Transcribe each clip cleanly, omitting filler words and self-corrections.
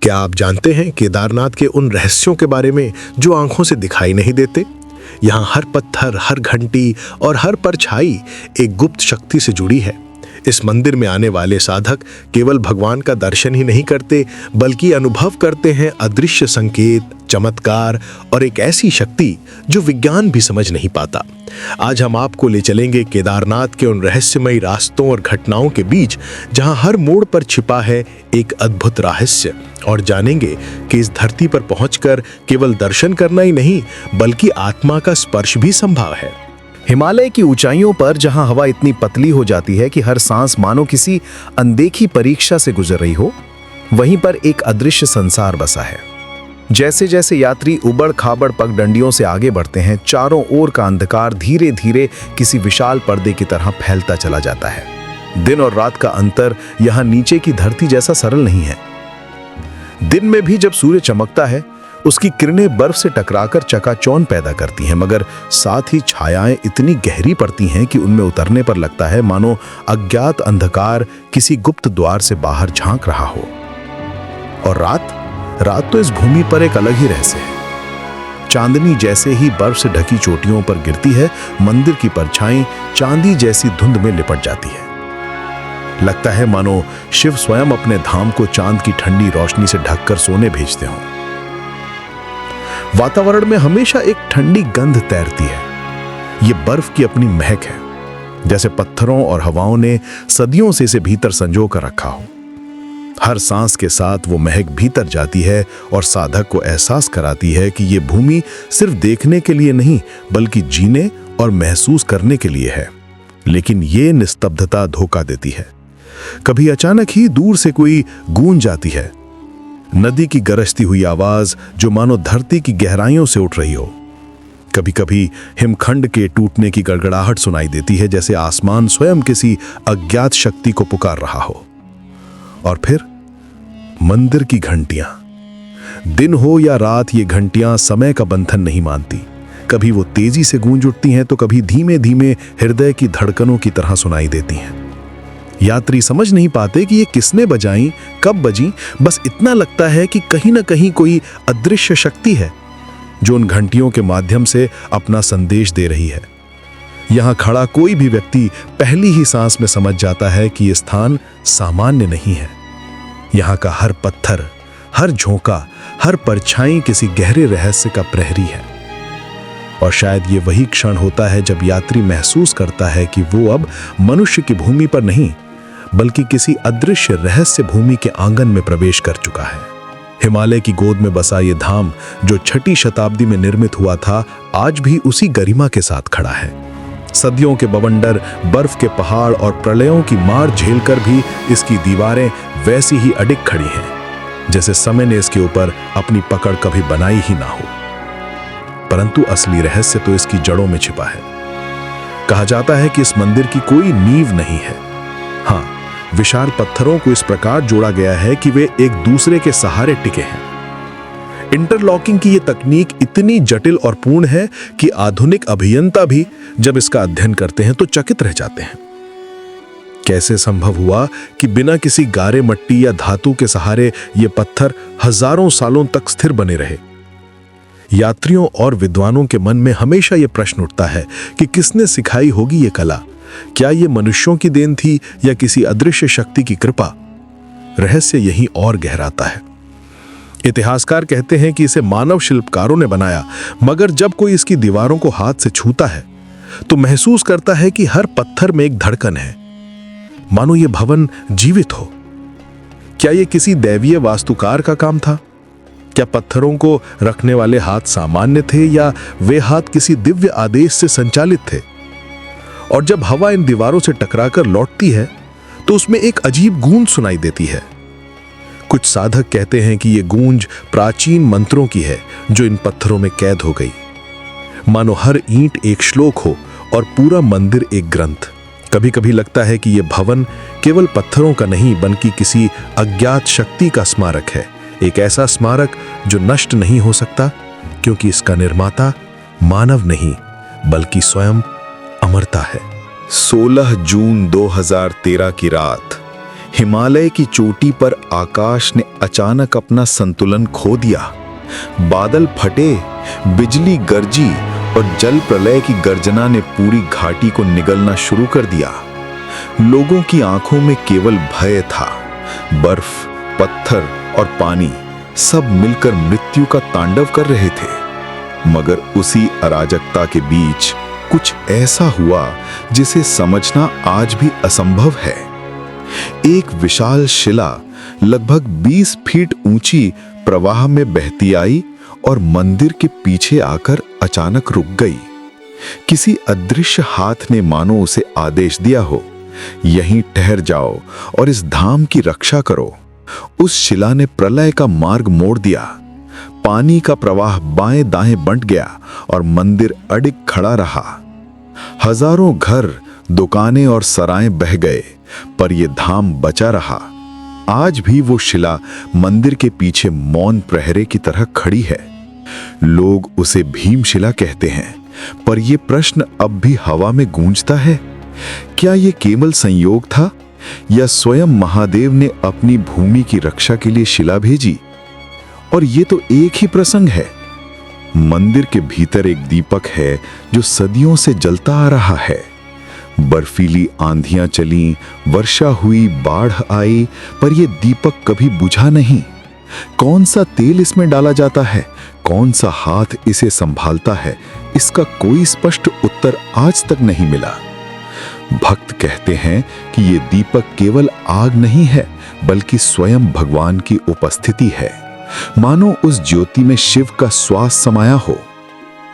क्या आप जानते हैं केदारनाथ के उन रहस्यों के बारे में जो आंखों से दिखाई नहीं देते? यहाँ हर पत्थर, हर घंटी और हर परछाई एक गुप्त शक्ति से जुड़ी है। इस मंदिर में आने वाले साधक केवल भगवान का दर्शन ही नहीं करते, बल्कि अनुभव करते हैं अदृश्य संकेत, चमत्कार और एक ऐसी शक्ति जो विज्ञान भी समझ नहीं पाता। आज हम आपको ले चलेंगे केदारनाथ के उन रहस्यमयी रास्तों और घटनाओं के बीच जहां हर मोड़ पर छिपा है एक अद्भुत रहस्य, और जानेंगे कि इस धरती पर पहुंचकर केवल दर्शन करना ही नहीं, बल्कि आत्मा का स्पर्श भी संभव है। हिमालय की ऊंचाइयों पर जहां हवा इतनी पतली हो जाती है कि हर सांस मानो किसी अनदेखी परीक्षा से गुजर रही हो, वहीं पर एक अदृश्य संसार बसा है। जैसे जैसे यात्री उबड़ खाबड़ पगडंडियों से आगे बढ़ते हैं, चारों ओर का अंधकार धीरे धीरे किसी विशाल पर्दे की तरह फैलता चला जाता है। दिन और रात का अंतर यहाँ नीचे की धरती जैसा सरल नहीं है। दिन में भी जब सूर्य चमकता है, उसकी किरणें बर्फ से टकराकर चकाचौंध पैदा करती हैं, मगर साथ ही छायाएं इतनी गहरी पड़ती हैं कि उनमें उतरने पर लगता है मानो अज्ञात अंधकार किसी गुप्त द्वार से बाहर झांक रहा हो। और रात तो इस भूमि पर एक अलग ही रहस्य है। चांदनी जैसे ही बर्फ से ढकी चोटियों पर गिरती है, मंदिर की परछाई चांदी जैसी धुंध में लिपट जाती है। लगता है मानो शिव स्वयं अपने धाम को चांद की ठंडी रोशनी से ढककर सोने भेजते हों। वातावरण में हमेशा एक ठंडी गंध तैरती है। ये बर्फ की अपनी महक है, जैसे पत्थरों और हवाओं ने सदियों से इसे भीतर संजो कर रखा हो। हर सांस के साथ वो महक भीतर जाती है और साधक को एहसास कराती है कि ये भूमि सिर्फ देखने के लिए नहीं, बल्कि जीने और महसूस करने के लिए है। लेकिन ये निस्तब्धता धोखा देती है। कभी अचानक ही दूर से कोई गूंज जाती है, नदी की गरजती हुई आवाज जो मानो धरती की गहराइयों से उठ रही हो। कभी कभी हिमखंड के टूटने की गड़गड़ाहट सुनाई देती है, जैसे आसमान स्वयं किसी अज्ञात शक्ति को पुकार रहा हो। और फिर मंदिर की घंटियां, दिन हो या रात, ये घंटियां समय का बंधन नहीं मानती। कभी वो तेजी से गूंज उठती हैं, तो कभी धीमे धीमे हृदय की धड़कनों की तरह सुनाई देती हैं। यात्री समझ नहीं पाते कि ये किसने बजाई, कब बजी। बस इतना लगता है कि कहीं ना कहीं कोई अदृश्य शक्ति है जो उन घंटियों के माध्यम से अपना संदेश दे रही है। यहां खड़ा कोई भी व्यक्ति पहली ही सांस में समझ जाता है कि यह स्थान सामान्य नहीं है। यहां का हर पत्थर, हर झोंका, हर परछाई किसी गहरे रहस्य का प्रहरी है। और शायद ये वही क्षण होता है जब यात्री महसूस करता है कि वो अब मनुष्य की भूमि पर नहीं, बल्कि किसी अदृश्य रहस्य भूमि के आंगन में प्रवेश कर चुका है। हिमालय की गोद में बसा ये धाम, जो 6वीं शताब्दी में निर्मित हुआ था, आज भी उसी गरिमा के साथ खड़ा है। सदियों के बवंडर, बर्फ के पहाड़ और प्रलयों की मार झेलकर भी इसकी दीवारें वैसी ही अडिग खड़ी हैं, जैसे समय ने इसके ऊपर अपनी पकड़ कभी बनाई ही ना हो। परंतु असली रहस्य तो इसकी जड़ों में छिपा है। कहा जाता है कि इस मंदिर की कोई नींव नहीं है। हाँ, विशाल पत्थरों को इस प्रकार जोड़ा गया है कि वे एक दूसरे के सहारे टिके हैं। इंटरलॉकिंग की यह तकनीक इतनी जटिल और पूर्ण है कि आधुनिक अभियंता भी जब इसका अध्ययन करते हैं तो चकित रह जाते हैं। कैसे संभव हुआ कि बिना किसी गारे मट्टी या धातु के सहारे ये पत्थर हजारों सालों तक स्थिर बने रहे? यात्रियों और विद्वानों के मन में हमेशा यह प्रश्न उठता है कि किसने सिखाई होगी ये कला? क्या ये मनुष्यों की देन थी या किसी अदृश्य शक्ति की कृपा? रहस्य यहीं और गहराता है। इतिहासकार कहते हैं कि इसे मानव शिल्पकारों ने बनाया, मगर जब कोई इसकी दीवारों को हाथ से छूता है तो महसूस करता है कि हर पत्थर में एक धड़कन है, मानो ये भवन जीवित हो। क्या ये किसी दैवीय वास्तुकार का काम था? क्या पत्थरों को रखने वाले हाथ सामान्य थे या वे हाथ किसी दिव्य आदेश से संचालित थे? और जब हवा इन दीवारों से टकराकर लौटती है तो उसमें एक अजीब गूंज सुनाई देती है। कुछ साधक कहते हैं कि यह गूंज प्राचीन मंत्रों की है जो इन पत्थरों में कैद हो गई, मानो हर ईंट एक श्लोक हो और पूरा मंदिर एक ग्रंथ। कभी कभी लगता है कि यह भवन केवल पत्थरों का नहीं, बल्कि किसी अज्ञात शक्ति का स्मारक है। एक ऐसा स्मारक जो नष्ट नहीं हो सकता, क्योंकि इसका निर्माता मानव नहीं, बल्कि स्वयं अमरता है। 16 जून 2013 की रात हिमालय की चोटी पर आकाश ने अचानक अपना संतुलन खो दिया। बादल फटे, बिजली गरजी और जल प्रलय की गर्जना ने पूरी घाटी को निगलना शुरू कर दिया। लोगों की आंखों में केवल भय था। बर्फ, पत्थर और पानी सब मिलकर मृत्यु का तांडव कर रहे थे। मगर उसी अराजकता के बीच कुछ ऐसा हुआ जिसे समझना आज भी असंभव है। एक विशाल शिला लगभग 20 फीट ऊंची प्रवाह में बहती आई और मंदिर के पीछे आकर अचानक रुक गई। किसी अदृश्य हाथ ने मानो उसे आदेश दिया हो, यहीं ठहर जाओ और इस धाम की रक्षा करो। उस शिला ने प्रलय का मार्ग मोड़ दिया। पानी का प्रवाह बाएं दाएं बंट गया और मंदिर अडिग खड़ा रहा। हजारों घर, दुकानें और सराय बह गए, पर यह धाम बचा रहा। आज भी वो शिला मंदिर के पीछे मौन प्रहरे की तरह खड़ी है। लोग उसे भीमशिला कहते हैं, पर यह प्रश्न अब भी हवा में गूंजता है। क्या यह केवल संयोग था या स्वयं महादेव ने अपनी भूमि की रक्षा के लिए शिला भेजी? और यह तो एक ही प्रसंग है। मंदिर के भीतर एक दीपक है जो सदियों से जलता आ रहा है। बर्फीली आंधियां चलीं, वर्षा हुई, बाढ़ आई, पर यह दीपक कभी बुझा नहीं। कौन सा तेल इसमें डाला जाता है, कौन सा हाथ इसे संभालता है, इसका कोई स्पष्ट उत्तर आज तक नहीं मिला। भक्त कहते हैं कि यह दीपक केवल आग नहीं है, बल्कि स्वयं भगवान की उपस्थिति है। मानो उस ज्योति में शिव का श्वास समाया हो।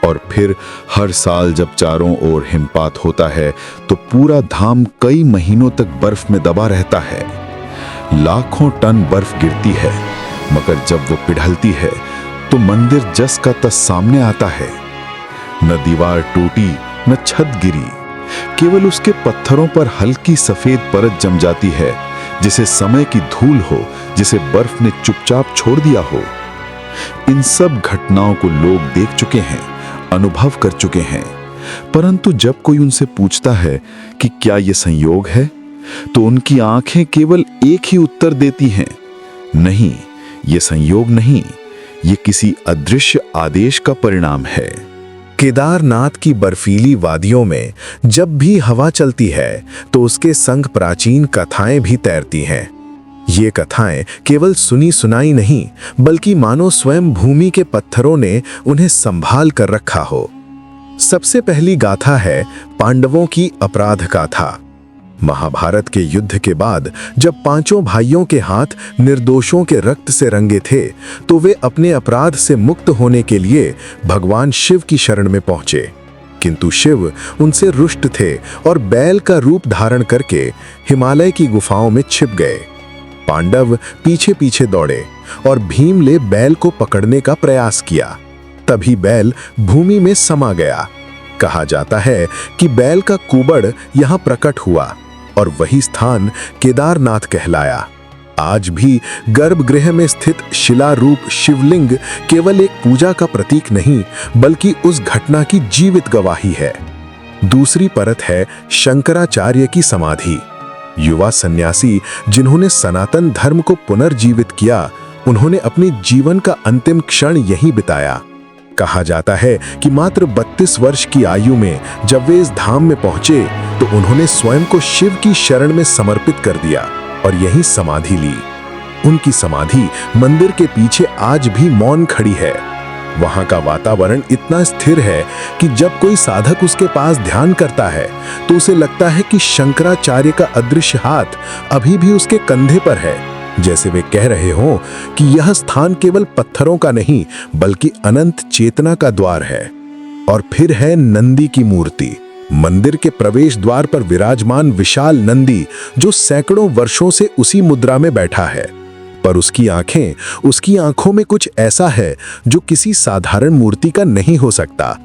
और फिर हर साल जब चारों ओर हिमपात होता है तो पूरा धाम कई महीनों तक बर्फ में दबा रहता है। लाखों टन बर्फ गिरती है, मगर जब वो पिघलती है तो मंदिर जस का तस सामने आता है। न दीवार टूटी, न छत गिरी, केवल उसके पत्थरों पर हल्की सफेद परत जम जाती है, जिसे समय की धूल हो, जिसे बर्फ ने चुपचाप छोड़ दिया हो। इन सब घटनाओं को लोग देख चुके हैं, अनुभव कर चुके हैं, परंतु जब कोई उनसे पूछता है कि क्या यह संयोग है, तो उनकी आंखें केवल एक ही उत्तर देती हैं, नहीं, यह संयोग नहीं, यह किसी अदृश्य आदेश का परिणाम है। केदारनाथ की बर्फीली वादियों में जब भी हवा चलती है तो उसके संग प्राचीन कथाएं भी तैरती हैं। ये कथाएं केवल सुनी सुनाई नहीं, बल्कि मानो स्वयं भूमि के पत्थरों ने उन्हें संभाल कर रखा हो। सबसे पहली गाथा है पांडवों की अपराध गाथा। महाभारत के युद्ध के बाद जब पांचों भाइयों के हाथ निर्दोषों के रक्त से रंगे थे, तो वे अपने अपराध से मुक्त होने के लिए भगवान शिव की शरण में पहुंचे। किंतु शिव उनसे रुष्ट थे और बैल का रूप धारण करके हिमालय की गुफाओं में छिप गए। पांडव पीछे पीछे दौड़े और भीम ने बैल को पकड़ने का प्रयास किया। तभी बैल भूमि में समा गया। कहा जाता है कि बैल का कुबड़ यहां प्रकट हुआ और वही स्थान केदारनाथ कहलाया। आज भी गर्भगृह में स्थित शिला रूप शिवलिंग केवल एक पूजा का प्रतीक नहीं, बल्कि उस घटना की जीवित गवाही है। दूसरी परत है शंकराचार्य की समाधि। युवा सन्यासी जिन्होंने सनातन धर्म को पुनर्जीवित किया, उन्होंने अपने जीवन का अंतिम क्षण यहीं बिताया। कहा जाता है कि मात्र 32 वर्ष की आयु में जब वे इस धाम में पहुंचे तो उन्होंने स्वयं को शिव की शरण में समर्पित कर दिया और यहीं समाधि ली। उनकी समाधि मंदिर के पीछे आज भी मौन खड़ी है। वहां का वातावरण इतना स्थिर है कि जब कोई साधक उसके पास ध्यान करता है तो उसे लगता है कि शंकराचार्य का अदृश्य हाथ अभी भी उसके कंधे पर है, जैसे वे कह रहे हों कि यह स्थान केवल पत्थरों का नहीं, बल्कि अनंत चेतना का द्वार है। और फिर है नंदी की मूर्ति। मंदिर के प्रवेश द्वार पर विराजमान विशाल नंदी, जो सैकड़ों वर्षों से उसी मुद्रा में बैठा है, पर उसकी आंखों में कुछ ऐसा है जो किसी साधारण मूर्ति का नहीं हो सकता।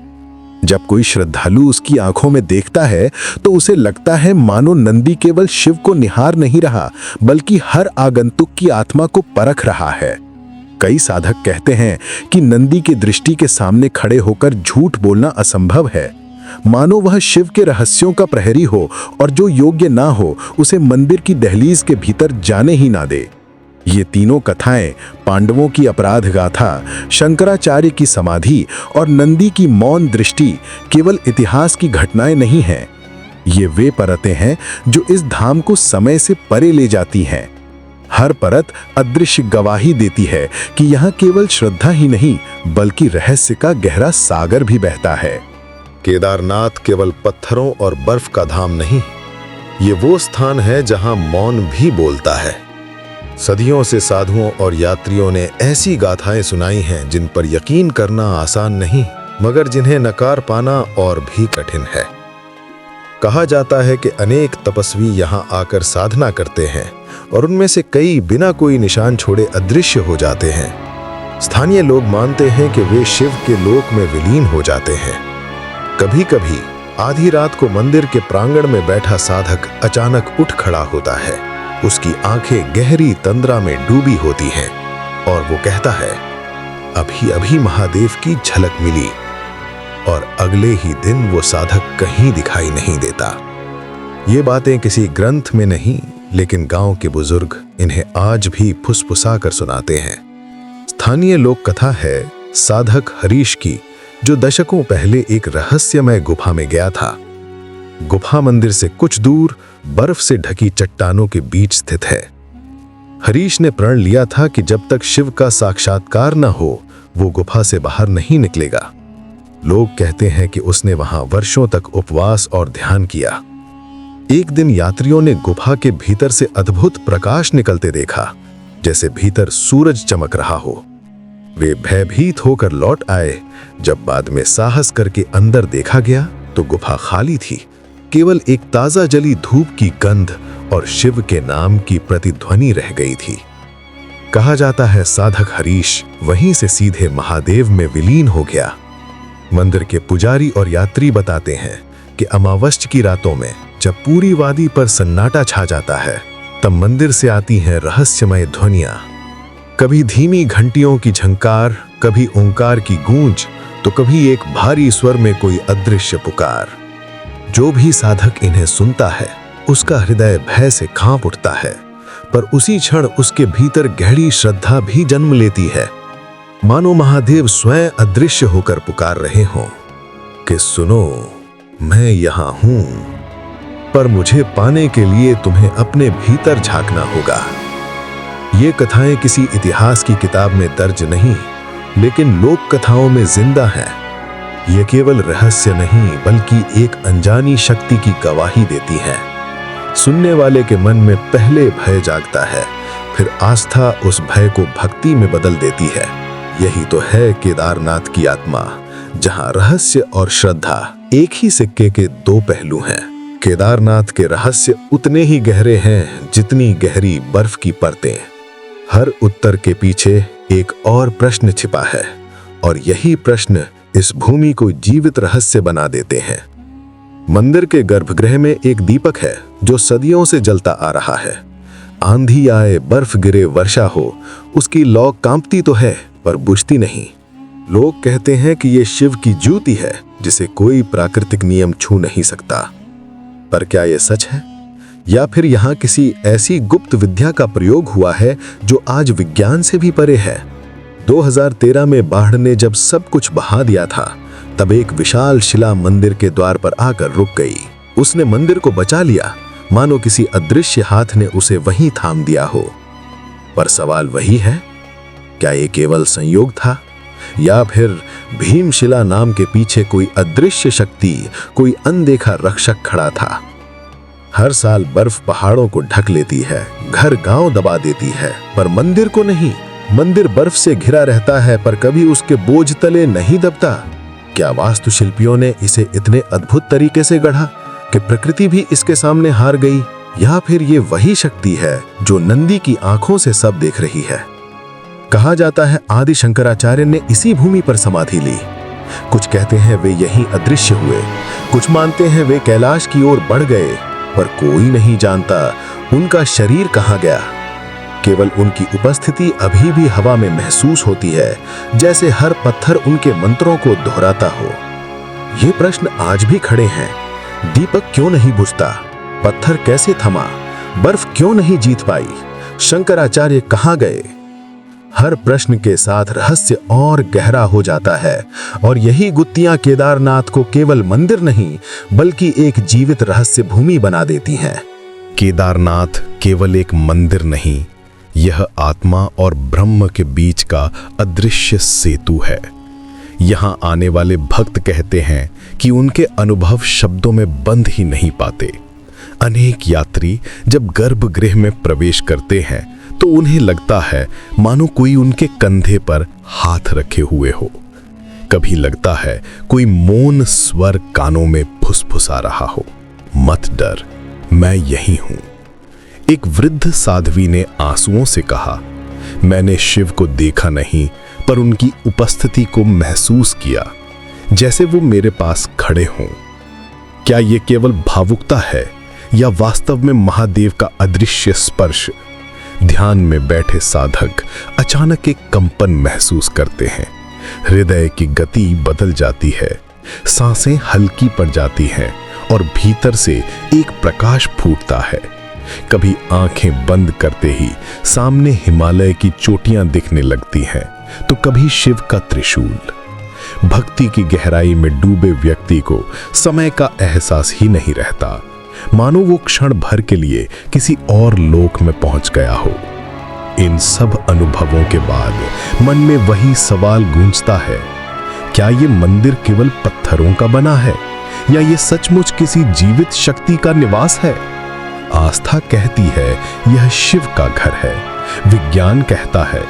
जब कोई श्रद्धालु उसकी आंखों में देखता है तो उसे लगता है मानो नंदी केवल शिव को निहार नहीं रहा, बल्कि हर आगंतुक की आत्मा को परख रहा है। कई साधक कहते हैं कि नंदी की दृष्टि के सामने खड़े होकर झूठ बोलना असंभव है, मानो वह शिव के रहस्यों का प्रहरी हो और जो योग्य ना हो उसे मंदिर की दहलीज के भीतर जाने ही ना दे। ये तीनों कथाएं पांडवों की अपराध गाथा, शंकराचार्य की समाधि और नंदी की मौन दृष्टि केवल इतिहास की घटनाएं नहीं हैं। ये वे परतें हैं जो इस धाम को समय से परे ले जाती हैं। हर परत अदृश्य गवाही देती है कि यहाँ केवल श्रद्धा ही नहीं बल्कि रहस्य का गहरा सागर भी बहता है। केदारनाथ केवल पत्थरों और बर्फ का धाम नहीं, ये वो स्थान है जहां मौन भी बोलता है। सदियों से साधुओं और यात्रियों ने ऐसी गाथाएं सुनाई हैं जिन पर यकीन करना आसान नहीं, मगर जिन्हें नकार पाना और भी कठिन है। कहा जाता है कि अनेक तपस्वी यहाँ आकर साधना करते हैं और उनमें से कई बिना कोई निशान छोड़े अदृश्य हो जाते हैं। स्थानीय लोग मानते हैं कि वे शिव के लोक में विलीन हो जाते हैं। कभी कभी आधी रात को मंदिर के प्रांगण में बैठा साधक अचानक उठ खड़ा होता है। उसकी आंखें गहरी तंद्रा में डूबी होती हैं और वो कहता है, अभी अभी महादेव की झलक मिली। और अगले ही दिन वो साधक कहीं दिखाई नहीं देता। ये बातें किसी ग्रंथ में नहीं, लेकिन गांव के बुजुर्ग इन्हें आज भी फुसफुसा कर सुनाते हैं। स्थानीय लोक कथा है साधक हरीश की, जो दशकों पहले एक रहस्यमय गुफा में गया था। गुफा मंदिर से कुछ दूर बर्फ से ढकी चट्टानों के बीच स्थित है। हरीश ने प्रण लिया था कि जब तक शिव का साक्षात्कार न हो वो गुफा से बाहर नहीं निकलेगा। लोग कहते हैं कि उसने वहां वर्षों तक उपवास और ध्यान किया। एक दिन यात्रियों ने गुफा के भीतर से अद्भुत प्रकाश निकलते देखा, जैसे भीतर सूरज चमक रहा हो। वे भयभीत होकर लौट आए। जब बाद में साहस करके अंदर देखा गया तो गुफा खाली थी। केवल एक ताजा जली धूप की गंध और शिव के नाम की प्रतिध्वनि रह गई थी। कहा जाता है साधक हरीश वहीं से सीधे महादेव में विलीन हो गया। मंदिर के पुजारी और यात्री बताते हैं कि अमावस्या की रातों में जब पूरी वादी पर सन्नाटा छा जाता है, तब मंदिर से आती हैं रहस्यमय ध्वनियां। कभी धीमी घंटियों की झंकार, कभी ओंकार की गूंज, तो कभी एक भारी स्वर में कोई अदृश्य पुकार। जो भी साधक इन्हें सुनता है उसका हृदय भय से कांप उठता है, पर उसी क्षण उसके भीतर गहरी श्रद्धा भी जन्म लेती है। मानो महादेव स्वयं अदृश्य होकर पुकार रहे हों कि सुनो, मैं यहां हूं, पर मुझे पाने के लिए तुम्हें अपने भीतर झांकना होगा। ये कथाएं किसी इतिहास की किताब में दर्ज नहीं, लेकिन लोक कथाओं में जिंदा है। ये केवल रहस्य नहीं बल्कि एक अनजानी शक्ति की गवाही देती है। सुनने वाले के मन में पहले भय जागता है, फिर आस्था उस भय को भक्ति में बदल देती है। यही तो है केदारनाथ की आत्मा, जहां रहस्य और श्रद्धा एक ही सिक्के के दो पहलू हैं। केदारनाथ के रहस्य उतने ही गहरे हैं जितनी गहरी बर्फ की परतें। हर उत्तर के पीछे एक और प्रश्न छिपा है, और यही प्रश्न इस भूमि को जीवित रहस्य बना देते हैं। मंदिर के गर्भगृह में एक दीपक है जो सदियों से जलता आ रहा है। आंधी आए, बर्फ गिरे, वर्षा हो, उसकी लौ कांपती तो है पर बुझती नहीं। लोग कहते हैं कि यह शिव की ज्योति है जिसे कोई प्राकृतिक नियम छू नहीं सकता। पर क्या यह सच है, या फिर यहाँ किसी ऐसी गुप्त विद्या का प्रयोग हुआ है जो आज विज्ञान से भी परे है? 2013 में बाढ़ ने जब सब कुछ बहा दिया था, तब एक विशाल शिला मंदिर के द्वार पर आकर रुक गई। उसने मंदिर को बचा लिया, मानो किसी अदृश्य हाथ ने उसे वहीं थाम दिया हो। पर सवाल वही है, क्या ये केवल संयोग था, या फिर भीमशिला नाम के पीछे कोई अदृश्य शक्ति, कोई अनदेखा रक्षक खड़ा था? हर साल बर्फ पहाड़ों को ढक लेती है, घर गांव दबा देती है, पर मंदिर को नहीं। मंदिर बर्फ से घिरा रहता है पर कभी उसके बोझ तले नहीं दबता। क्या वास्तुशिल्पियों ने इसे इतने अद्भुत तरीके से गढ़ा कि प्रकृति भी इसके सामने हार गई? या फिर ये वही शक्ति है जो नंदी की आंखों से सब देख रही है? कहा जाता है आदि शंकराचार्य ने इसी भूमि पर समाधि ली। कुछ कहते हैं वे यहीं अदृश्य हुए, कुछ मानते हैं वे कैलाश की ओर बढ़ गए, पर कोई नहीं जानता उनका शरीर कहाँ गया। केवल उनकी उपस्थिति अभी भी हवा में महसूस होती है, जैसे हर पत्थर उनके मंत्रों को दोहराता हो। ये प्रश्न आज भी खड़े हैं। दीपक क्यों नहीं बुझता? पत्थर कैसे थमा? बर्फ क्यों नहीं जीत पाई? शंकराचार्य कहाँ गए? हर प्रश्न के साथ रहस्य और गहरा हो जाता है और यही गुत्थियां केदारनाथ को केवल मंदिर नहीं बल्कि एक जीवित रहस्य भूमि बना देती हैं। केदारनाथ केवल एक मंदिर नहीं, यह आत्मा और ब्रह्म के बीच का अदृश्य सेतु है। यहाँ आने वाले भक्त कहते हैं कि उनके अनुभव शब्दों में बंध ही नहीं पाते। अनेक यात्री जब गर्भगृह में प्रवेश करते हैं तो उन्हें लगता है मानो कोई उनके कंधे पर हाथ रखे हुए हो। कभी लगता है कोई मौन स्वर कानों में फुसफुसा रहा हो, मत डर, मैं यही हूं। एक वृद्ध साध्वी ने आंसुओं से कहा, मैंने शिव को देखा नहीं पर उनकी उपस्थिति को महसूस किया, जैसे वो मेरे पास खड़े हों। क्या ये केवल भावुकता है या वास्तव में महादेव का अदृश्य स्पर्श? ध्यान में बैठे साधक अचानक एक कंपन महसूस करते हैं। हृदय की गति बदल जाती है, सांसें हल्की पड़ जाती हैं और भीतर से एक प्रकाश फूटता है। कभी आंखें बंद करते ही सामने हिमालय की चोटियां दिखने लगती हैं, तो कभी शिव का त्रिशूल। भक्ति की गहराई में डूबे व्यक्ति को समय का एहसास ही नहीं रहता, मानो वो क्षण भर के लिए किसी और लोक में पहुंच गया हो। इन सब अनुभवों के बाद मन में वही सवाल गूंजता है, क्या ये मंदिर केवल पत्थरों का बना है या ये सचमुच किसी जीवित शक्ति का निवास है? आस्था कहती है यह शिव का घर है, विज्ञान कहता है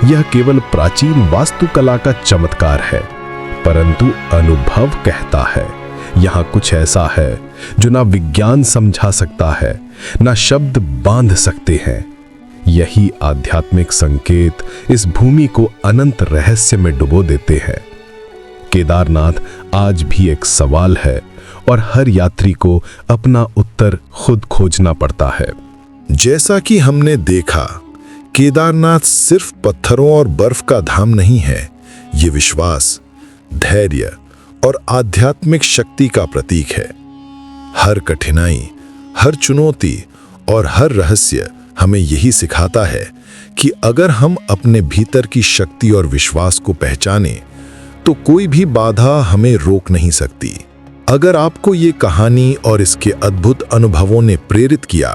यह केवल प्राचीन वास्तुकला का चमत्कार है, परंतु अनुभव कहता है यहाँ कुछ ऐसा है जो ना विज्ञान समझा सकता है, ना शब्द बांध सकते हैं। यही आध्यात्मिक संकेत इस भूमि को अनंत रहस्य में डुबो देते हैं। केदारनाथ आज भी एक सवाल है और हर यात्री को अपना उत्तर खुद खोजना पड़ता है। जैसा कि हमने देखा, केदारनाथ सिर्फ पत्थरों और बर्फ का धाम नहीं है, ये विश्वास, धैर्य और आध्यात्मिक शक्ति का प्रतीक है। हर कठिनाई, हर चुनौती और हर रहस्य हमें यही सिखाता है कि अगर हम अपने भीतर की शक्ति और विश्वास को पहचानें, तो कोई भी बाधा हमें रोक नहीं सकती। अगर आपको ये कहानी और इसके अद्भुत अनुभवों ने प्रेरित किया,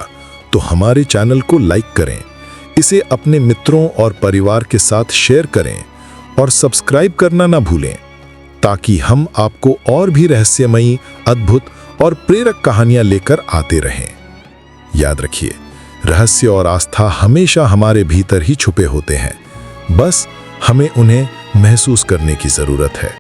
तो हमारे चैनल को लाइक करें, इसे अपने मित्रों और परिवार के साथ शेयर करें और सब्सक्राइब करना ना भूलें, ताकि हम आपको और भी रहस्यमयी, अद्भुत और प्रेरक कहानियां लेकर आते रहें। याद रखिए, रहस्य और आस्था हमेशा हमारे भीतर ही छुपे होते हैं, बस हमें उन्हें महसूस करने की जरूरत है।